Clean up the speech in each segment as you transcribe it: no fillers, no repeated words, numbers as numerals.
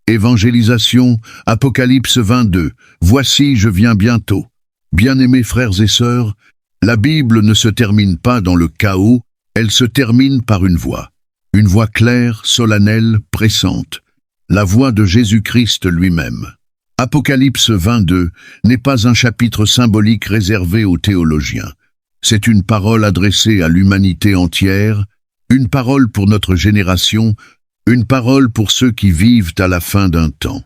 Évangélisation, Apocalypse 22. Voici, je viens bientôt. Bien-aimés frères et sœurs, la Bible ne se termine pas dans le chaos, elle se termine par une voix. Une voix claire, solennelle, pressante. La voix de Jésus-Christ lui-même. Apocalypse 22 n'est pas un chapitre symbolique réservé aux théologiens. C'est une parole adressée à l'humanité entière, une parole pour notre génération, une parole pour ceux qui vivent à la fin d'un temps.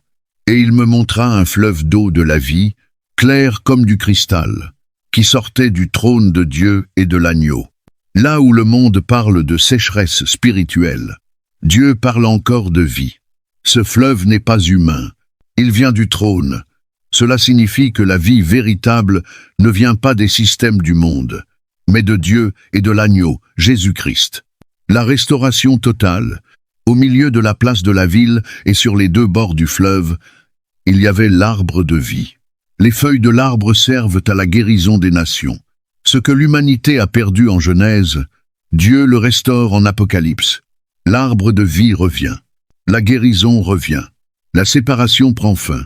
Et il me montra un fleuve d'eau de la vie, clair comme du cristal, qui sortait du trône de Dieu et de l'agneau. Là où le monde parle de sécheresse spirituelle, Dieu parle encore de vie. Ce fleuve n'est pas humain, il vient du trône. Cela signifie que la vie véritable ne vient pas des systèmes du monde, mais de Dieu et de l'agneau, Jésus-Christ. La restauration totale, au milieu de la place de la ville et sur les deux bords du fleuve, il y avait l'arbre de vie. Les feuilles de l'arbre servent à la guérison des nations. Ce que l'humanité a perdu en Genèse, Dieu le restaure en Apocalypse. L'arbre de vie revient. La guérison revient. La séparation prend fin.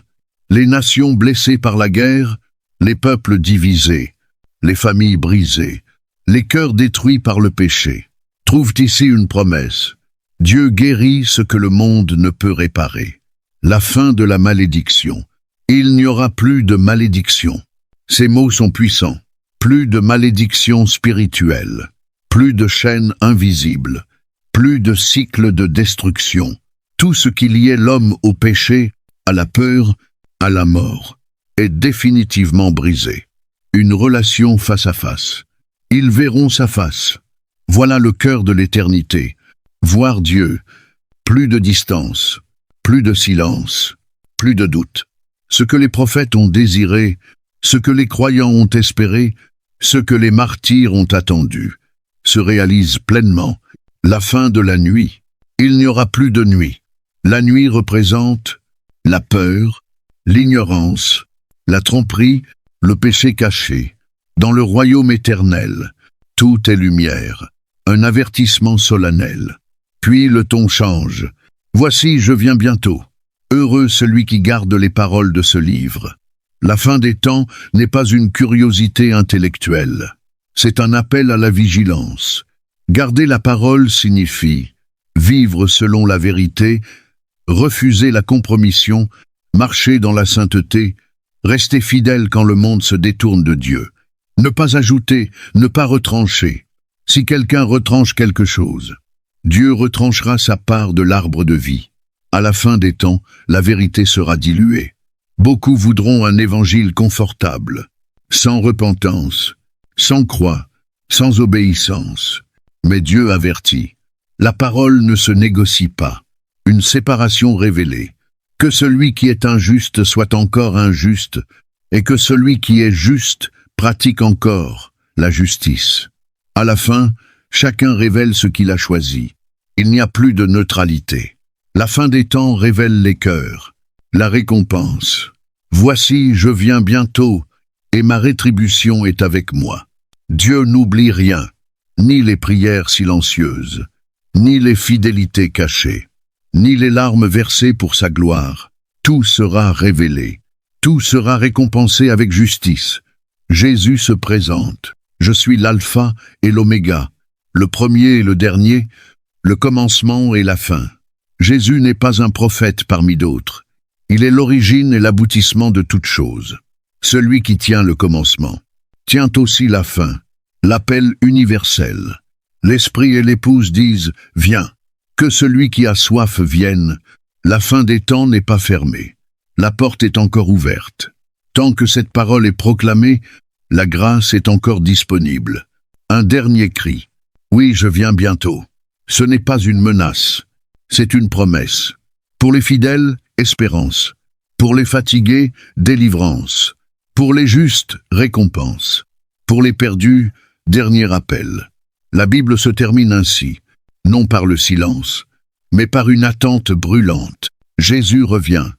Les nations blessées par la guerre, les peuples divisés, les familles brisées, les cœurs détruits par le péché, trouvent ici une promesse. Dieu guérit ce que le monde ne peut réparer. La fin de la malédiction. Il n'y aura plus de malédiction. Ces mots sont puissants. Plus de malédiction spirituelle. Plus de chaînes invisibles. Plus de cycles de destruction. Tout ce qui liait l'homme au péché, à la peur, à la mort, est définitivement brisé. Une relation face à face. Ils verront sa face. Voilà le cœur de l'éternité. Voir Dieu. Plus de distance. Plus de silence. Plus de doute. Ce que les prophètes ont désiré, ce que les croyants ont espéré, ce que les martyrs ont attendu, se réalise pleinement. La fin de la nuit. Il n'y aura plus de nuit. La nuit représente la peur, l'ignorance, la tromperie, le péché caché. Dans le royaume éternel, tout est lumière. Un avertissement solennel. Puis le ton change. Voici, je viens bientôt. Heureux celui qui garde les paroles de ce livre. La fin des temps n'est pas une curiosité intellectuelle. C'est un appel à la vigilance. Garder la parole signifie vivre selon la vérité, refuser la compromission, marcher dans la sainteté, rester fidèle quand le monde se détourne de Dieu. Ne pas ajouter, ne pas retrancher. Si quelqu'un retranche quelque chose, Dieu retranchera sa part de l'arbre de vie. À la fin des temps, la vérité sera diluée. Beaucoup voudront un évangile confortable, sans repentance, sans croix, sans obéissance. Mais Dieu avertit. La parole ne se négocie pas. Une séparation révélée. Que celui qui est injuste soit encore injuste, et que celui qui est juste pratique encore la justice. À la fin, chacun révèle ce qu'il a choisi. Il n'y a plus de neutralité. La fin des temps révèle les cœurs. La récompense. Voici, je viens bientôt, et ma rétribution est avec moi. Dieu n'oublie rien, ni les prières silencieuses, ni les fidélités cachées, ni les larmes versées pour sa gloire. Tout sera révélé. Tout sera récompensé avec justice. Jésus se présente. Je suis l'alpha et l'oméga, le premier et le dernier, le commencement et la fin. Jésus n'est pas un prophète parmi d'autres. Il est l'origine et l'aboutissement de toutes choses. Celui qui tient le commencement tient aussi la fin, l'appel universel. L'esprit et l'épouse disent « Viens ». Que celui qui a soif vienne. La fin des temps n'est pas fermée. La porte est encore ouverte. Tant que cette parole est proclamée, la grâce est encore disponible. Un dernier cri. Oui, je viens bientôt. Ce n'est pas une menace. C'est une promesse. Pour les fidèles, espérance. Pour les fatigués, délivrance. Pour les justes, récompense. Pour les perdus, dernier appel. La Bible se termine ainsi. Non par le silence, mais par une attente brûlante. Jésus revient.